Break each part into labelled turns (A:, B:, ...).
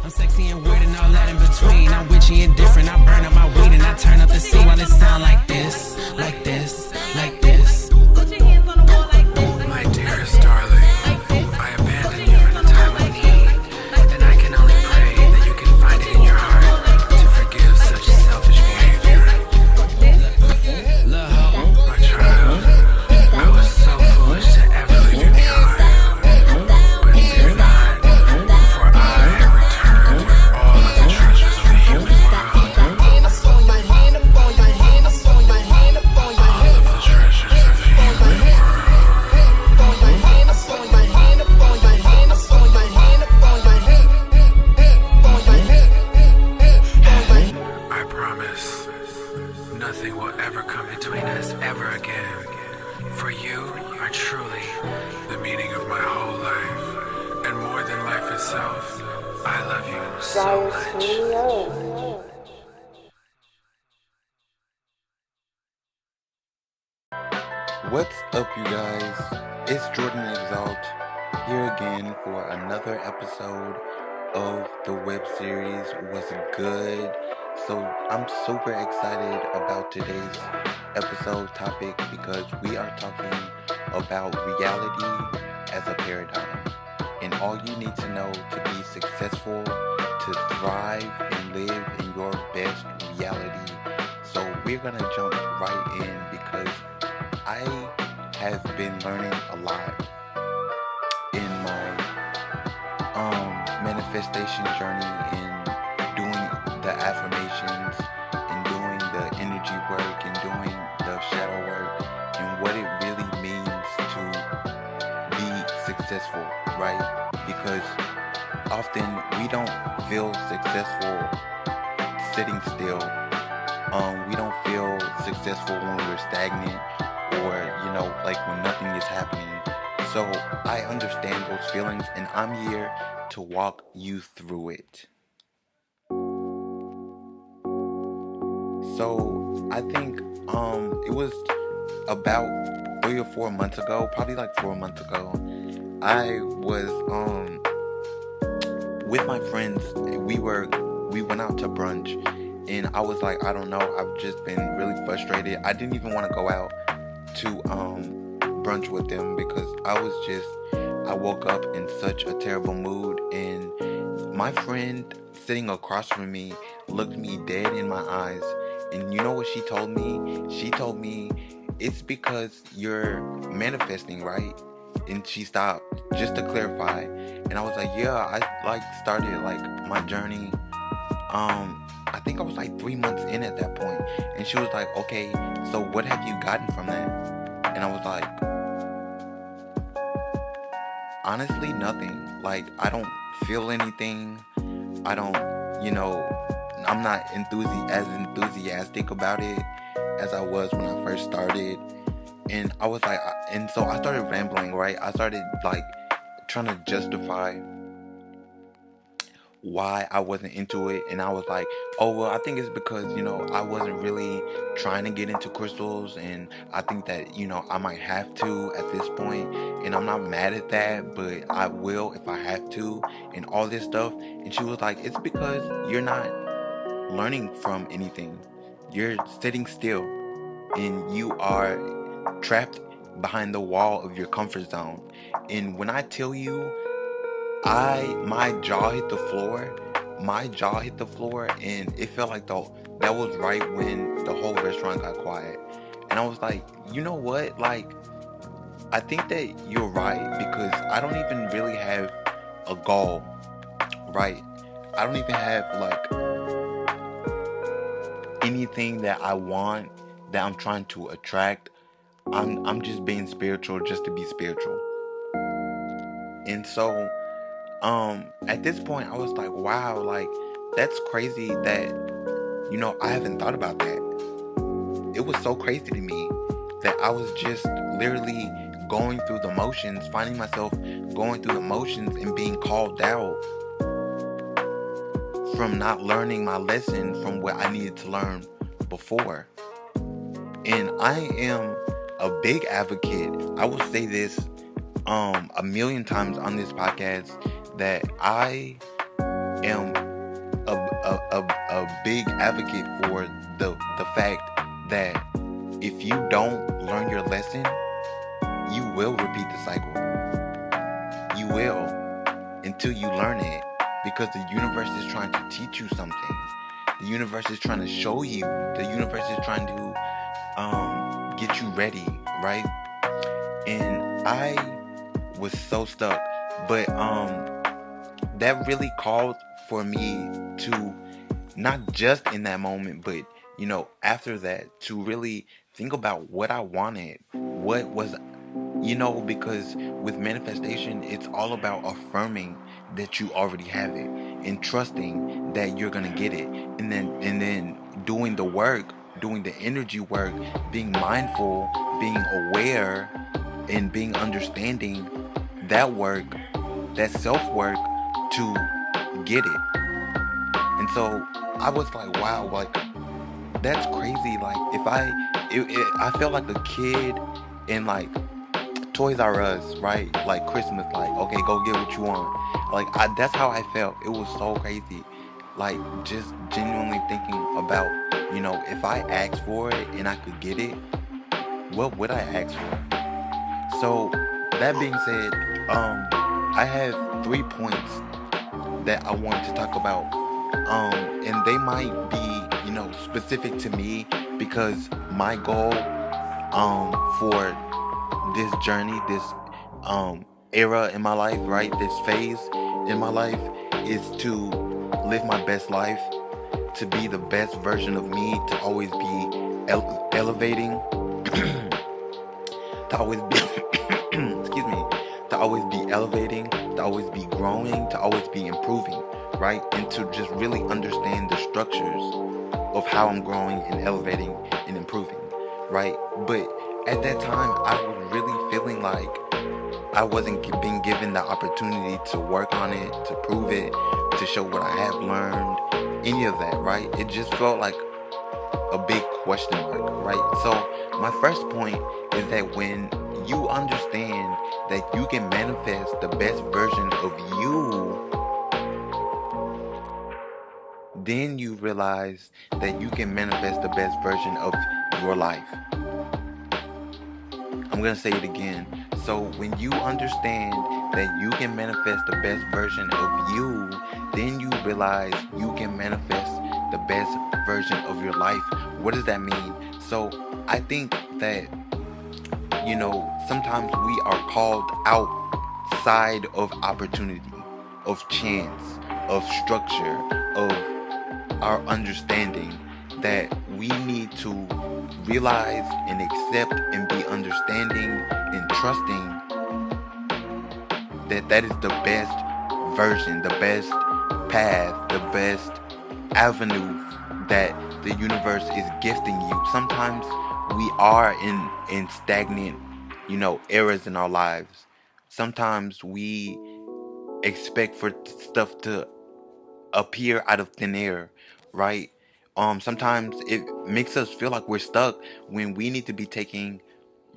A: I'm sexy and weird and all that in between. I'm witchy and different. I burn up my weed and I turn up the scene while it sound like this, like this, like this.
B: Put your hands on the wall like this.
A: My dearest darling, I abandoned you in a time of need, and I can only pray that you can find it in your heart to forgive such selfish behavior. Love, my child, I was so foolish to ever leave you behind. But fear not, for I have returned with all of the treasures of the human world. All of the treasures of the human world. I promise, nothing will ever come between us ever again. For you are truly the meaning of my whole life. And more than life itself, I love you so much.
C: What's up, you guys? It's Jordan Exalt here again for another episode of the web series Was Good. So I'm super excited about today's episode topic because we are talking about reality as a paradigm and all you need to know to be successful, to thrive and live in your best reality. So we're gonna jump right in because I have been learning a lot in my manifestation journey, in doing the affirmations and doing the energy work and doing the shadow work and what it really means to be successful, right? Because often we don't feel successful sitting still. We don't feel successful when we're stagnant or, like when nothing is happening. So I understand those feelings and I'm here to walk you through it. So I think it was about 3 or 4 months ago, probably like 4 months ago, I was with my friends. We went out to brunch and I was like, I don't know, I've just been really frustrated. I didn't even want to go out to brunch with them because I woke up in such a terrible mood, and my friend sitting across from me looked me dead in my eyes, and you know what she told me? She told me, it's because you're manifesting, right? And she stopped just to clarify, and I was like, yeah, I started my journey. I think I was 3 months in at that point, and she was like, okay, so what have you gotten from that? And I was like, honestly, nothing. I don't feel anything. I don't, I'm not as enthusiastic about it as I was when I first started. And I was like, and so I started rambling, right? I started trying to justify why I wasn't into it, and I was like, oh well, I think it's because I wasn't really trying to get into crystals, and I think that I might have to at this point, and I'm not mad at that, but I will if I have to, and all this stuff. And she was like, it's because you're not learning from anything. You're sitting still and you are trapped behind the wall of your comfort zone. And when I tell you, my jaw hit the floor, and it felt like that was right when the whole restaurant got quiet. And I was like, you know what? I think that you're right, because I don't even really have a goal, right? I don't even have anything that I want, that I'm trying to attract. I'm just being spiritual just to be spiritual. And so at this point I was like, wow, that's crazy that I haven't thought about that. It was so crazy to me that I was just literally going through the motions, finding myself going through the motions and being called out from not learning my lesson from what I needed to learn before. And I am a big advocate. I will say this a million times on this podcast, that I am a big advocate for the fact that if you don't learn your lesson, you will repeat the cycle. You will, until you learn it, because the universe is trying to teach you something. The universe is trying to show you. The universe is trying to get you ready, right? And I was so stuck, but that really called for me to, not just in that moment, but after that, to really think about what I wanted, what was, because with manifestation, it's all about affirming that you already have it and trusting that you're gonna get it, and then doing the work, doing the energy work, being mindful, being aware, and being understanding that work, that self-work, to get it. And so I was like, wow, like, that's crazy. Like, I felt like a kid in like Toys R Us, right? Like Christmas, like, okay, go get what you want. Like, that's how I felt. It was so crazy. Like, just genuinely thinking about, if I asked for it and I could get it, what would I ask for? So that being said, I have 3 points that I wanted to talk about. And they might be, specific to me, because my goal, for this journey, this, era in my life, right? This phase in my life is to live my best life, to be the best version of me, to always be elevating, to always be, excuse me, to always be elevating, to always be growing, to always be improving, right? And to just really understand the structures of how I'm growing and elevating and improving, right? But at that time, I was really feeling like I wasn't being given the opportunity to work on it, to prove it, to show what I have learned, any of that, right? It just felt like a big question mark, right? So my first point is that when you understand that you can manifest the best version of you, then you realize that you can manifest the best version of your life. I'm going to say it again. So when you understand that you can manifest the best version of you, then you realize you can manifest the best version of your life. What does that mean? So I think that, sometimes we are called outside of opportunity, of chance, of structure, of our understanding, that we need to realize and accept and be understanding and trusting that is the best version, the best path, the best avenue that the universe is gifting you. Sometimes we are in stagnant, eras in our lives. Sometimes we expect for stuff to appear out of thin air, right? Sometimes it makes us feel like we're stuck when we need to be taking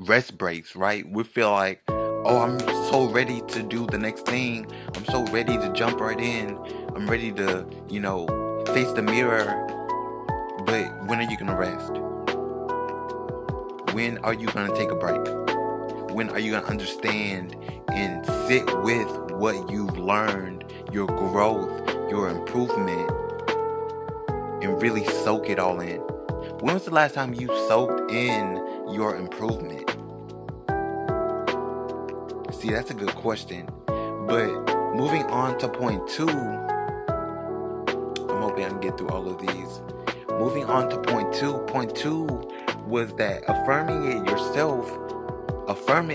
C: rest breaks, right? We feel like, oh, I'm so ready to do the next thing. I'm so ready to jump right in. I'm ready to, face the mirror. But when are you going to rest? When are you going to take a break? When are you going to understand and sit with what you've learned, your growth, your improvement, and really soak it all in? When was the last time you soaked in your improvement? See, that's a good question. But moving on to point 2, I'm hoping I can get through all of these. Moving on to point 2. Point 2 was that affirm it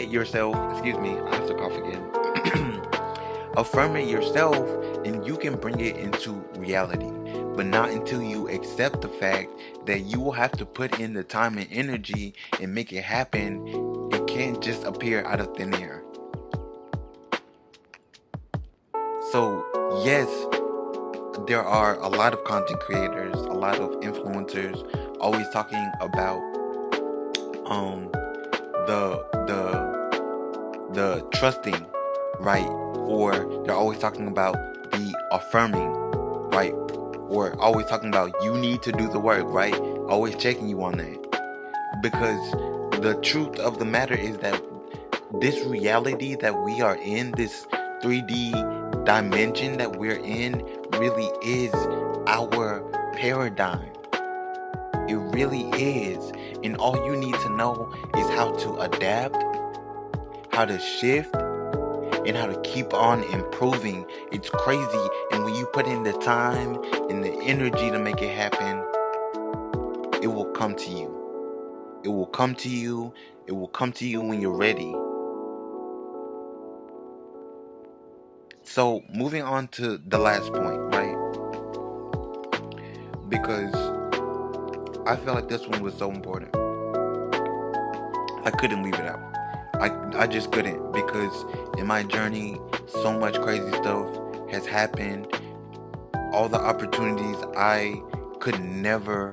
C: yourself, excuse me, I have to cough again. Affirm it yourself, and you can bring it into reality. But not until you accept the fact that you will have to put in the time and energy and make it happen. It can't just appear out of thin air. So, yes, there are a lot of content creators, a lot of influencers always talking about the trusting, right? Or they're always talking about the affirming, right? Or always talking about you need to do the work, right? Always checking you on that. Because the truth of the matter is that this reality that we are in, this 3D dimension that we're in, really is our paradigm. It really is. And all you need to know is how to adapt, how to shift, and how to keep on improving. It's crazy. And when you put in the time and the energy to make it happen, it will come to you. It will come to you. It will come to you when you're ready. So, moving on to the last point, right? Because I feel like this one was so important. I couldn't leave it out. I just couldn't, because in my journey, so much crazy stuff has happened. All the opportunities I could never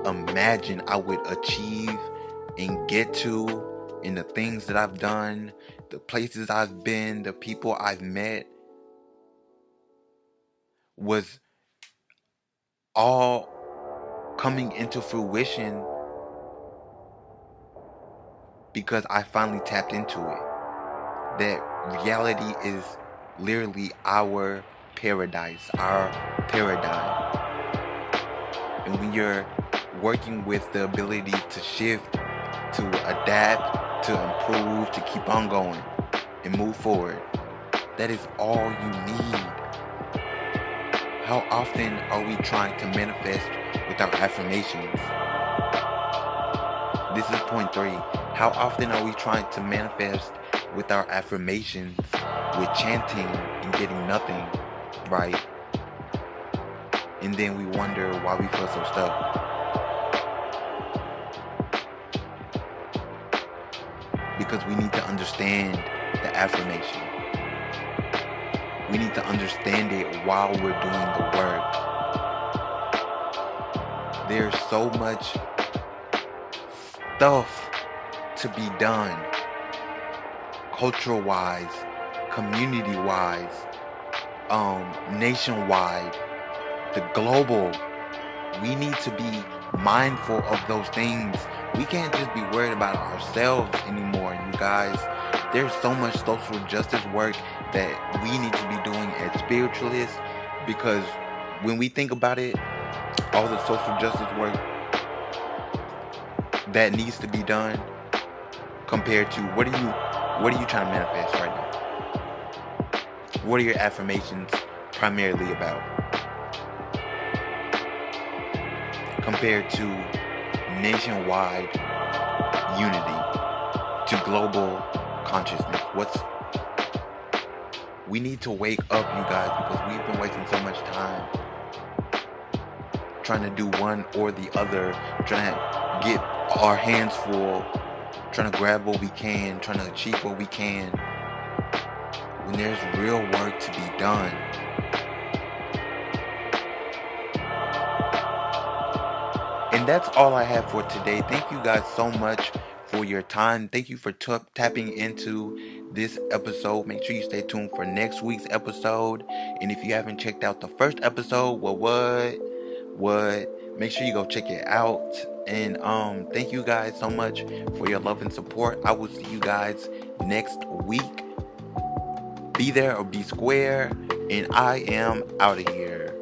C: imagine I would achieve and get to, and the things that I've done, the places I've been, the people I've met, was all coming into fruition because I finally tapped into it. That reality is literally our paradise, our paradigm. And when you're working with the ability to shift, to adapt, to improve, to keep on going and move forward, that is all you need. How often are we trying to manifest with our affirmations? This is point 3. How often are we trying to manifest with our affirmations, with chanting and getting nothing, right? And then we wonder why we feel so stuck. Because we need to understand the affirmation. We need to understand it while we're doing the work. There's so much stuff to be done, cultural-wise, community-wise, nationwide, the global. We need to be mindful of those things. We can't just be worried about ourselves anymore, you guys. There's so much social justice work that we need to be doing as spiritualists, because when we think about it, all the social justice work that needs to be done compared to what are you trying to manifest right now? What are your affirmations primarily about? Compared to nationwide unity, to global consciousness. We need to wake up, you guys, because we've been wasting so much time trying to do one or the other, trying to get our hands full, trying to grab what we can, trying to achieve what we can, when there's real work to be done. And that's all I have for today. Thank you guys so much for your time. Thank you for tapping into this episode. Make sure you stay tuned for next week's episode. And if you haven't checked out the first episode, make sure you go check it out. And thank you guys so much for your love and support. I will see you guys next week. Be there or be square. And I am out of here.